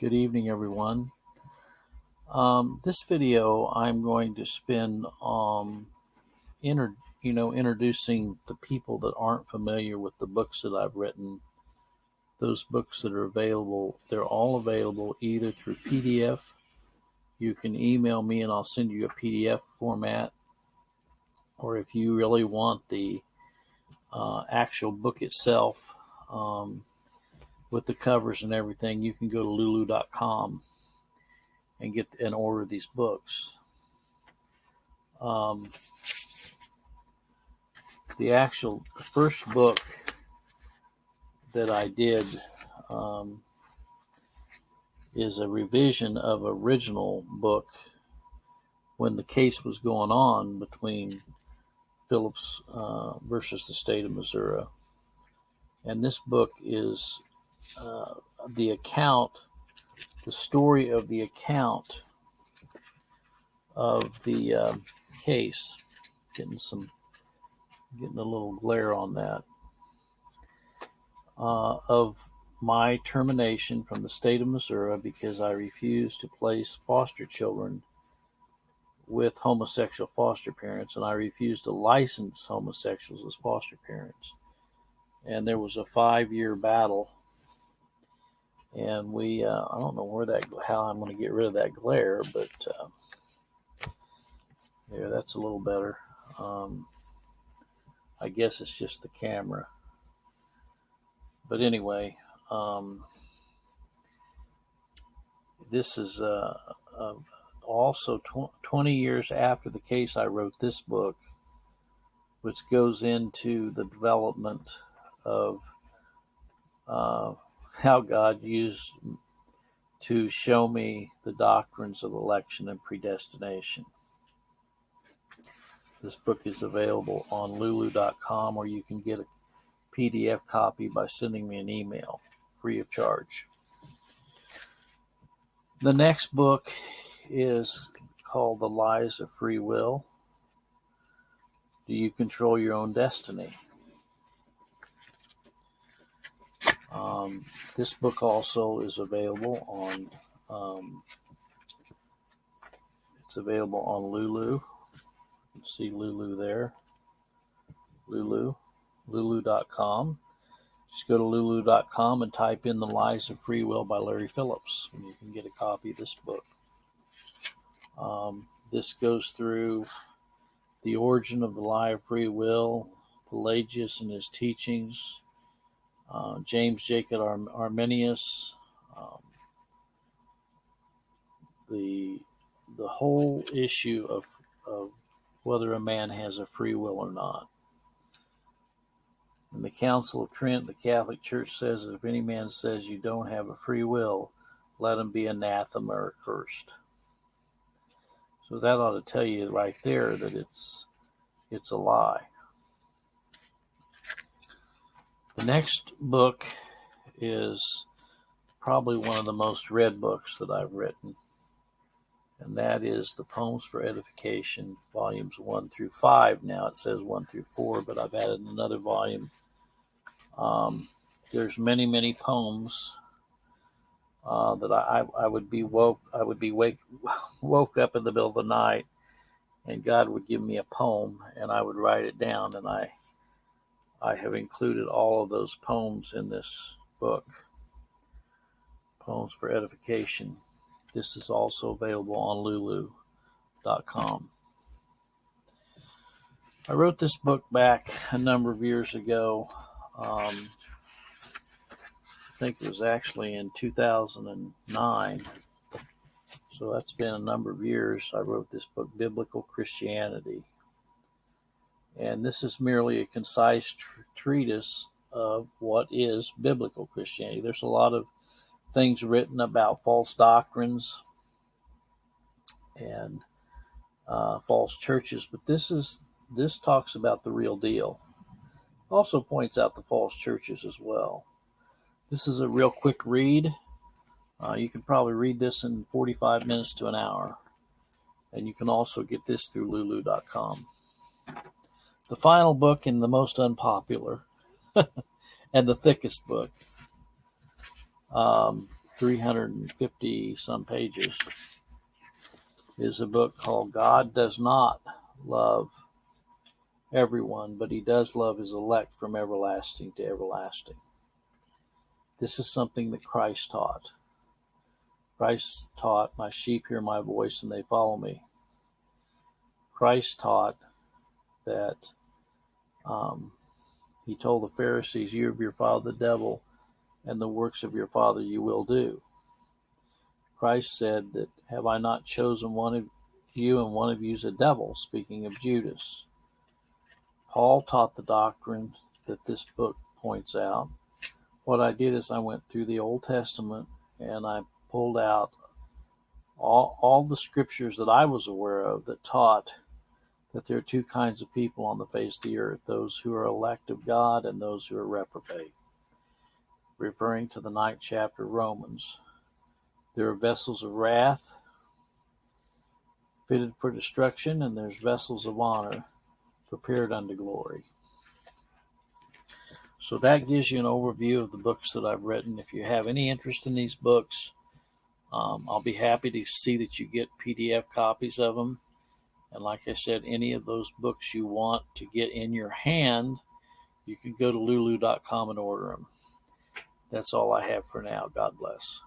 Good evening, everyone. This video I'm going to spend introducing the people that aren't familiar with the books that I've written. Those books that are available, they're all available either through PDF. You can email me and I'll send you a PDF format. Or if you really want the actual book itself with the covers and everything, you can go to lulu.com and get and order these books. The first book that I did is a revision of original book when the case was going on between Phillips versus the state of Missouri. And this book is the story of the account of the case. Getting a little glare on that. Of my termination from the state of Missouri because I refused to place foster children with homosexual foster parents, and I refused to license homosexuals as foster parents. And there was a 5-year battle, and I don't know how I'm going to get rid of that glare, but there, that's a little better. I guess it's just the camera. But anyway, this is also 20 years after the case I wrote this book, which goes into the development of how God used to show me the doctrines of election and predestination. This book is available on lulu.com, or you can get a PDF copy by sending me an email free of charge. The next book is called The Lies of Freewill. Do you control your own destiny? This book also is available on Lulu. You can see Lulu there. Lulu.com. Just go to lulu.com and type in The Lies of Freewill by Larry Phillips, and you can get a copy of this book. This goes through the origin of the lie of free will, Pelagius and his teachings, James Jacob Arminius, the whole issue of whether a man has a free will or not. In the Council of Trent, the Catholic Church says that if any man says you don't have a free will, let him be anathema or cursed. So that ought to tell you right there that it's a lie. The next book is probably one of the most read books that I've written, and that is the Poems for Edification, volumes 1 through 5. Now it says 1 through 4, but I've added another volume. There's many poems that I would be woke up in the middle of the night, and God would give me a poem, and I would write it down, and I have included all of those poems in this book, Poems for Edification. This is also available on lulu.com. I wrote this book back a number of years ago. I think it was actually in 2009. So that's been a number of years. I wrote this book, Biblical Christianity. And this is merely a concise treatise of what is biblical Christianity. There's a lot of things written about false doctrines and false churches, but this talks about the real deal. Also points out the false churches as well. This is a real quick read. You can probably read this in 45 minutes to an hour. And you can also get this through lulu.com. The final book, and the most unpopular and the thickest book, 350 some pages, is a book called God Does Not Love Everyone, but He does love His elect from everlasting to everlasting. This is something that Christ taught. Christ taught, my sheep hear my voice and they follow me. Christ taught that He told the Pharisees, you of your father the devil, and the works of your father you will do. Christ said that, have I not chosen one of you, and one of you is a devil, speaking of Judas. Paul taught the doctrine that this book points out. What I did is I went through the Old Testament and I pulled out all the scriptures that I was aware of that taught that there are two kinds of people on the face of the earth, those who are elect of God and those who are reprobate, referring to the 9th chapter of Romans. There are vessels of wrath fitted for destruction, and there's vessels of honor prepared unto glory. So that gives you an overview of the books that I've written. If you have any interest in these books, I'll be happy to see that you get PDF copies of them. And like I said, any of those books you want to get in your hand, you can go to lulu.com and order them. That's all I have for now. God bless.